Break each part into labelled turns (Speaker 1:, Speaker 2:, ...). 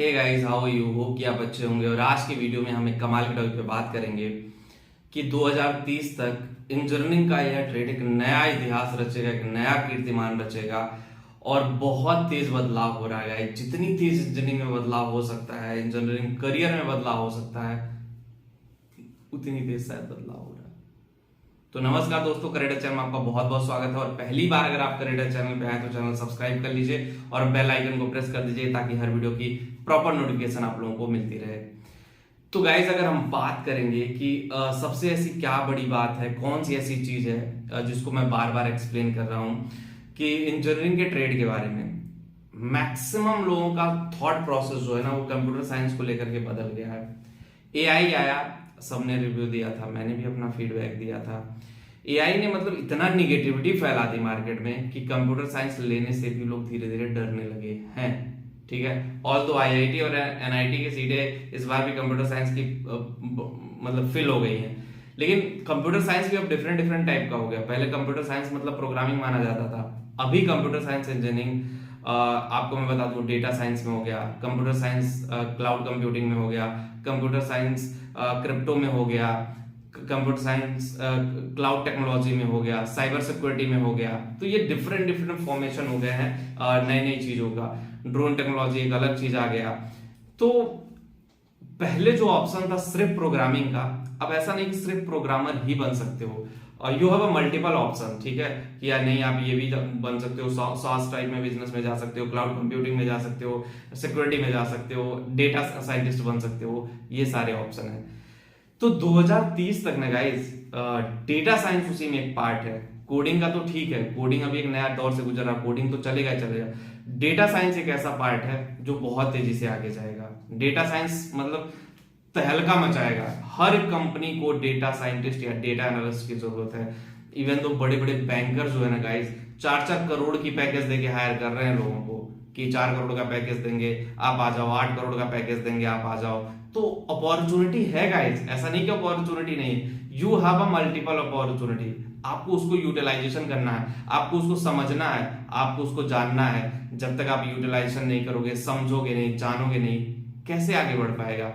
Speaker 1: Hey guys, how you हो कि आप अच्छे होंगे। और आज की वीडियो में हम एक कमाल के टॉपिक पे बात करेंगे कि 2030 तक इंजीनियरिंग का यह ट्रेड एक नया इतिहास रचेगा, एक नया कीर्तिमान रचेगा और बहुत तेज बदलाव हो रहा है। जितनी तेज इंजीनियरिंग में बदलाव हो सकता है, इंजीनियरिंग करियर में बदलाव हो सकता है, उतनी तेज शायद बदलाव हो रहा है। तो नमस्कार दोस्तों, करेडर चैनल में आपका बहुत बहुत स्वागत है। और पहली बार अगर आप करेडर चैनल पे आए तो चैनल सब्सक्राइब कर लीजिए और बेल आइकन को प्रेस कर दीजिए ताकि हर वीडियो की प्रॉपर नोटिफिकेशन आप लोगों को मिलती रहे। तो गाइज, अगर हम बात करेंगे कि सबसे ऐसी क्या बड़ी बात है, कौन सी ऐसी चीज है जिसको मैं बार बार एक्सप्लेन कर रहा हूं कि इंजीनियरिंग के ट्रेड के बारे में मैक्सिमम लोगों का थॉट प्रोसेस जो है ना, वो कंप्यूटर साइंस को लेकर के बदल गया है। एआई आया, सबने रिव्यू दिया था, मैंने भी अपना फीडबैक दिया था। एआई ने मतलब इतना निगेटिविटी फैला दी मार्केट में कि कंप्यूटर साइंस लेने से भी लोग धीरे धीरे डरने लगे हैं। ठीक है, ऑल तो आईआईटी और एनआईटी की सीटें इस बार भी कंप्यूटर साइंस की मतलब फिल हो गई हैं, लेकिन कंप्यूटर साइंस भी अब डिफरेंट डिफरेंट टाइप का हो गया। पहले कंप्यूटर साइंस मतलब प्रोग्रामिंग माना जाता था, अभी कंप्यूटर साइंस इंजीनियरिंग आपको मैं बता दूं डेटा साइंस में हो गया, कंप्यूटर साइंस क्लाउड कंप्यूटिंग में हो गया, कंप्यूटर साइंस क्रिप्टो में हो गया, कंप्यूटर साइंस क्लाउड टेक्नोलॉजी में हो गया, साइबर सिक्योरिटी में हो गया। तो ये डिफरेंट डिफरेंट फॉर्मेशन हो गए हैं नई नई चीजों का। ड्रोन टेक्नोलॉजी एक अलग चीज आ गया। तो पहले जो ऑप्शन था सिर्फ प्रोग्रामिंग का, अब ऐसा नहीं कि सिर्फ प्रोग्रामर ही बन सकते हो, you have a multiple option. ठीक है, कि या नहीं आप ये भी बन सकते हो, सॉस टाइप में बिजनेस में जा सकते हो, क्लाउड कंप्यूटिंग में जा सकते हो, सिक्योरिटी में जा सकते हो, डेटा साइंटिस्ट बन सकते हो, ये सारे ऑप्शन है। तो 2030 तक ना गाइस, डेटा साइंस उसी में एक पार्ट है। कोडिंग का तो ठीक है, कोडिंग अभी एक नया दौर से गुजर रहा, कोडिंग तो चलेगा चलेगा। डेटा साइंस एक ऐसा पार्ट है जो बहुत तेजी से आगे जाएगा। डेटा साइंस मतलब तहलका मचाएगा। हर कंपनी को डेटा साइंटिस्ट या डेटा एनालिस्ट की जरूरत है। इवन तो बड़े बड़े बैंकर जो है ना गाइस, 4-4 करोड़ की पैकेज देके हायर कर रहे हैं लोगों को कि 4 करोड़ का पैकेज देंगे आप आ जाओ, 8 करोड़ का पैकेज देंगे आप आ जाओ। तो अपॉर्चुनिटी है गाइस, ऐसा नहीं कि अपॉर्चुनिटी नहीं है। You have a multiple opportunity, आपको उसको यूटिलाइजेशन करना है, आपको उसको समझना है, आपको उसको जानना है। जब तक आप यूटिलाइजेशन नहीं करोगे, समझोगे नहीं, जानोगे नहीं, कैसे आगे बढ़ पाएगा।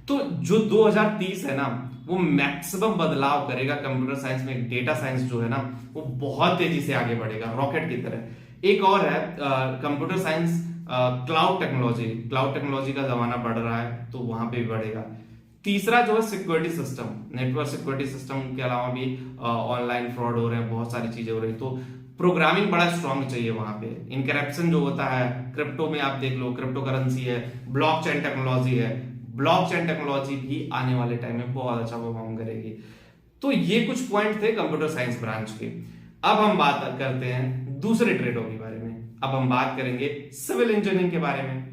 Speaker 1: तो जो 2030 है ना, वो मैक्सिमम बदलाव करेगा कंप्यूटर साइंस में। डेटा साइंस जो है ना, वो बहुत तेजी से आगे बढ़ेगा रॉकेट की तरह। एक और है computer science cloud technology. Cloud technology का जमाना बढ़ रहा है तो वहां पे भी बढ़ेगा। तीसरा जो है security system, network security system के अलावा भी ऑनलाइन फ्रॉड हो रहे हैं, बहुत सारी चीजें हो रही हैं। तो प्रोग्रामिंग बड़ा स्ट्रांग चाहिए वहां पे। इनकरप्शन जो होता है क्रिप्टो में, आप देख लो, क्रिप्टो करेंसी है, ब्लॉकचेन टेक्नोलॉजी है। ब्लॉकचेन टेक्नोलॉजी भी आने वाले टाइम में बहुत अच्छा परफॉर्म करेगी। तो ये कुछ पॉइंट थे कंप्यूटर साइंस ब्रांच के। अब हम बात करते हैं दूसरे ट्रेडों के बारे में। अब हम बात करेंगे सिविल इंजीनियरिंग के बारे में।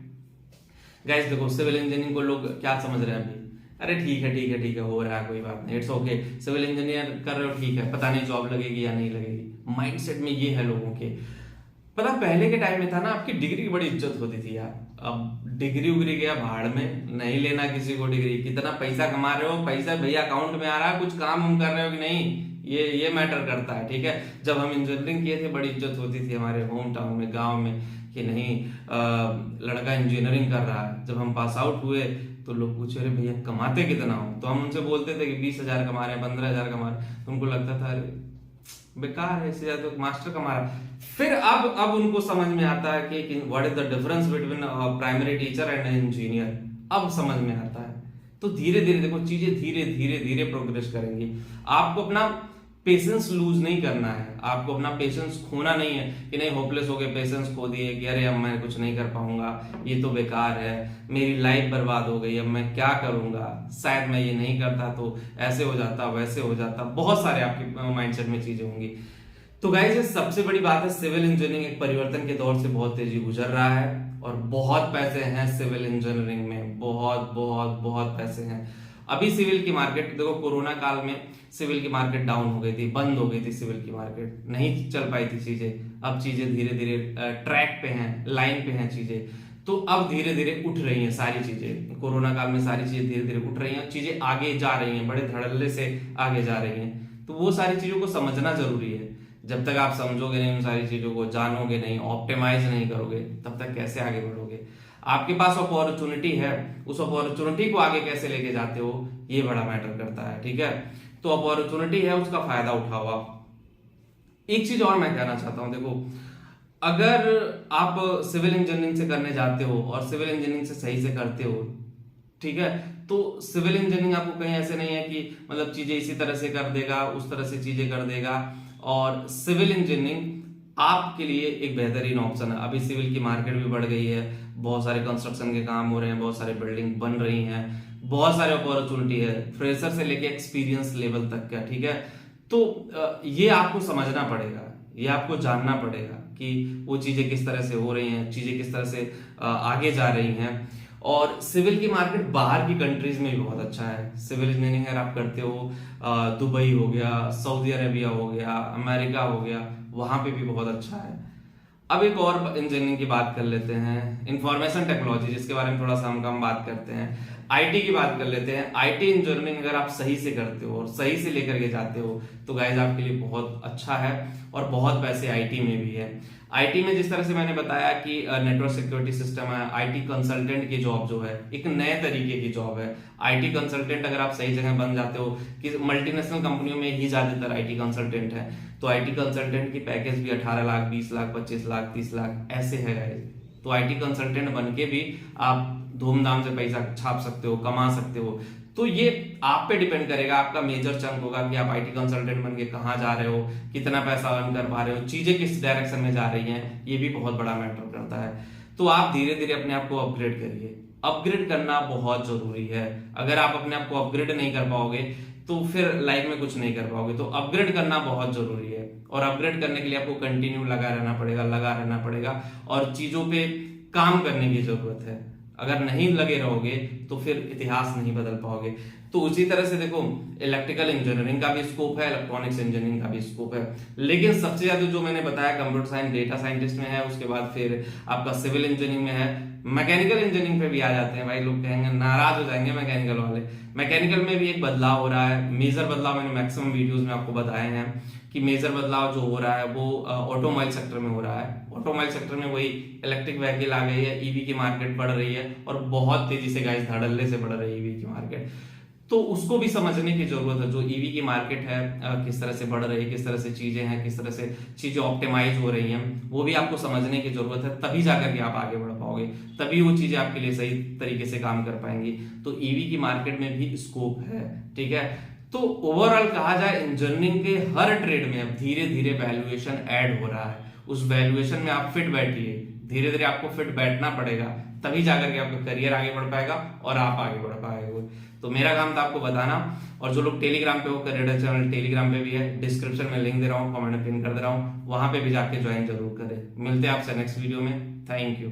Speaker 1: गाइस देखो, सिविल इंजीनियरिंग को लोग क्या समझ रहे हैं अभी, अरे ठीक है ठीक है ठीक है, हो रहा है, कोई बात नहीं, इट्स ओके। सिविल इंजीनियर कर रहे हो, ठीक है, पता नहीं जॉब लगेगी या नहीं लगेगी। माइंडसेट में ये है लोगों के। पता पहले के टाइम में था ना, आपकी डिग्री की बड़ी इज्जत होती थी यार। अब डिग्री उग्री गया भाड़ में, नहीं लेना किसी को डिग्री। कितना पैसा कमा रहे हो, पैसा भैया अकाउंट में आ रहा है, कुछ काम हम कर रहे हो कि नहीं, ये मैटर करता है। ठीक है, जब हम इंजीनियरिंग किए थे बड़ी इज्जत होती थी हमारे होम टाउन में, गांव में, कि नहीं लड़का इंजीनियरिंग कर रहा है। जब हम पास आउट हुए तो लोग पूछे अरे भैया कमाते कितना हो, तो हम उनसे बोलते थे कि 20,000 कमा रहे हैं, 15,000 कमा रहे हैं। तो उनको लगता था अरे बेकार है, इससे ज्यादा तो मास्टर कमा रहा है। फिर अब उनको समझ में आता है कि what is the difference between primary teacher and engineer. अब समझ में आता है। तो धीरे धीरे देखो, चीजें धीरे धीरे धीरे प्रोग्रेस करेंगी। आपको अपना पेशेंस लूज नहीं करना है, आपको अपना पेशेंस खोना नहीं है कि नहीं होपलेस हो गए, पेशेंस खो दिए कि अरे अब मैं कुछ नहीं कर पाऊंगा, ये तो बेकार है, मेरी लाइफ बर्बाद हो गई, अब मैं क्या करूंगा, शायद मैं ये नहीं करता तो ऐसे हो जाता, वैसे हो जाता। बहुत सारे आपके माइंडसेट में चीजें होंगी। तो गाइस, ये सबसे बड़ी बात है, सिविल इंजीनियरिंग एक परिवर्तन के दौर से बहुत तेजी गुजर रहा है और बहुत पैसे हैं सिविल इंजीनियरिंग में, बहुत बहुत बहुत पैसे हैं। अभी सिविल की मार्केट देखो, कोरोना काल में सिविल की मार्केट डाउन हो गई थी, बंद हो गई थी सिविल की मार्केट, नहीं चल पाई थी चीजें। अब चीजें धीरे धीरे ट्रैक पे हैं, लाइन पे हैं चीजें। तो अब धीरे धीरे उठ रही हैं सारी चीजें। कोरोना काल में सारी चीजें धीरे धीरे उठ रही हैं, चीजें आगे जा रही हैं, बड़े धड़ल्ले से आगे जा रही हैं। तो वो सारी चीजों को समझना जरूरी है। जब तक आप समझोगे नहीं उन सारी चीजों को, जानोगे नहीं, ऑप्टिमाइज नहीं करोगे, तब तक कैसे आगे बढ़ोगे। आपके पास अपॉर्चुनिटी है, उस अपॉर्चुनिटी को आगे कैसे लेके जाते हो, ये बड़ा मैटर करता है। ठीक है, तो अपॉर्चुनिटी है, उसका फायदा उठाओ आप। एक चीज और मैं कहना चाहता हूं, देखो अगर आप सिविल इंजीनियरिंग से करने जाते हो और सिविल इंजीनियरिंग से सही से करते हो, ठीक है, तो सिविल इंजीनियरिंग आपको कहीं ऐसे नहीं है कि मतलब चीजें इसी तरह से कर देगा, उस तरह से चीजें कर देगा। और सिविल इंजीनियरिंग आपके लिए एक बेहतरीन ऑप्शन है। अभी सिविल की मार्केट भी बढ़ गई है, बहुत सारे कंस्ट्रक्शन के काम हो रहे हैं, बहुत सारे बिल्डिंग बन रही हैं, बहुत सारे अपॉर्चुनिटी है फ्रेशर से लेके एक्सपीरियंस लेवल तक का। ठीक है, तो ये आपको समझना पड़ेगा, ये आपको जानना पड़ेगा कि वो चीजें किस तरह से हो रही हैं, चीजें किस तरह से आगे जा रही हैं। और सिविल की मार्केट बाहर की कंट्रीज में भी बहुत अच्छा है। सिविल इंजीनियरिंग अगर आप करते हो, दुबई हो गया, सऊदी अरेबिया हो गया, अमेरिका हो गया, वहां पे भी बहुत अच्छा है। अब एक और इंजीनियरिंग की बात कर लेते हैं, इंफॉर्मेशन टेक्नोलॉजी, जिसके बारे में थोड़ा सा हम कम बात करते हैं। आईटी की बात कर लेते हैं। आईटी इंजीनियरिंग अगर आप सही से करते हो और सही से लेकर के जाते हो तो गाइस आपके लिए बहुत अच्छा है और बहुत पैसे आईटी में भी है। आईटी में जिस तरह से मैंने बताया कि नेटवर्क सिक्योरिटी सिस्टम है, आईटी कंसल्टेंट की जॉब जो है एक नए तरीके की जॉब है। आईटी कंसल्टेंट अगर आप सही जगह बन जाते हो, कि मल्टीनेशनल कंपनियों में ही ज्यादातर आईटी कंसल्टेंट है, तो आईटी कंसल्टेंट की पैकेज भी 18 लाख, 20 लाख, 25 लाख, 30 लाख ऐसे है गाइस। तो आईटी कंसल्टेंट बन के भी आप धूमधाम से पैसा छाप सकते हो, कमा सकते हो। तो ये आप पे डिपेंड करेगा, आपका मेजर चंक होगा कि आप आईटी कंसल्टेंट बन के कहाँ जा रहे हो, कितना पैसा अर्न कर पा रहे हो, चीजें किस डायरेक्शन में जा रही हैं, ये भी बहुत बड़ा मैटर करता है। तो आप धीरे धीरे अपने आप को अपग्रेड करिए, अपग्रेड करना बहुत जरूरी है। अगर आप अपने आप को अपग्रेड नहीं कर पाओगे तो फिर लाइफ में कुछ नहीं कर पाओगे। तो अपग्रेड करना बहुत जरूरी है, और अपग्रेड करने के लिए आपको कंटिन्यू लगा रहना पड़ेगा और चीजों पे काम करने की जरूरत है। अगर नहीं लगे रहोगे तो फिर इतिहास नहीं बदल पाओगे। तो उसी तरह से देखो, इलेक्ट्रिकल इंजीनियरिंग का भी स्कोप है, इलेक्ट्रॉनिक्स इंजीनियरिंग का भी स्कोप है, लेकिन सबसे ज्यादा जो मैंने बताया कंप्यूटर साइंस, डेटा साइंटिस्ट में है, उसके बाद फिर आपका सिविल इंजीनियरिंग में है। मैकेनिकल इंजीनियरिंग पे भी आ जाते हैं भाई, लोग कहेंगे नाराज हो जाएंगे मैकेनिकल वाले। मैकेनिकल में भी एक बदलाव हो रहा है, मेजर बदलाव मैंने मैक्सिमम वीडियोस में आपको बताए हैं कि मेजर बदलाव जो हो रहा है वो ऑटोमोबाइल सेक्टर में हो रहा है। ऑटोमोबाइल सेक्टर में वही इलेक्ट्रिक व्हीकल आ गई है, ईवी की मार्केट बढ़ रही है और बहुत तेजी से गाइस धड़ल्ले से बढ़ रही है ईवी की मार्केट। तो उसको भी समझने की जरूरत है, जो ईवी की मार्केट है किस तरह से बढ़ रही है, किस तरह से चीजें हैं, किस तरह से चीजें ऑप्टिमाइज हो रही हैं, वो भी आपको समझने की जरूरत है। तभी जाकर के आप आगे बढ़ पाओगे, तभी वो चीजें आपके लिए सही तरीके से काम कर पाएंगी। तो ईवी की मार्केट में भी स्कोप है। ठीक है, तो ओवरऑल कहा जाए इंजीनियरिंग के हर ट्रेड में अब धीरे धीरे वैल्यूएशन ऐड हो रहा है। उस वैल्यूएशन में आप फिट बैठिए, धीरे धीरे आपको फिट बैठना पड़ेगा, तभी जाकर के आपका करियर आगे बढ़ पाएगा और आप आगे बढ़ पाएंगे। तो मेरा काम था आपको बताना। और जो लोग टेलीग्राम पे हो, करियर चैनल टेलीग्राम पे भी है, डिस्क्रिप्शन में लिंक दे रहा हूँ, कमेंट में पिन कर दे रहा हूँ, वहां पे भी जाके ज्वाइन जरूर करें। मिलते हैं आपसे नेक्स्ट वीडियो में। Thank you.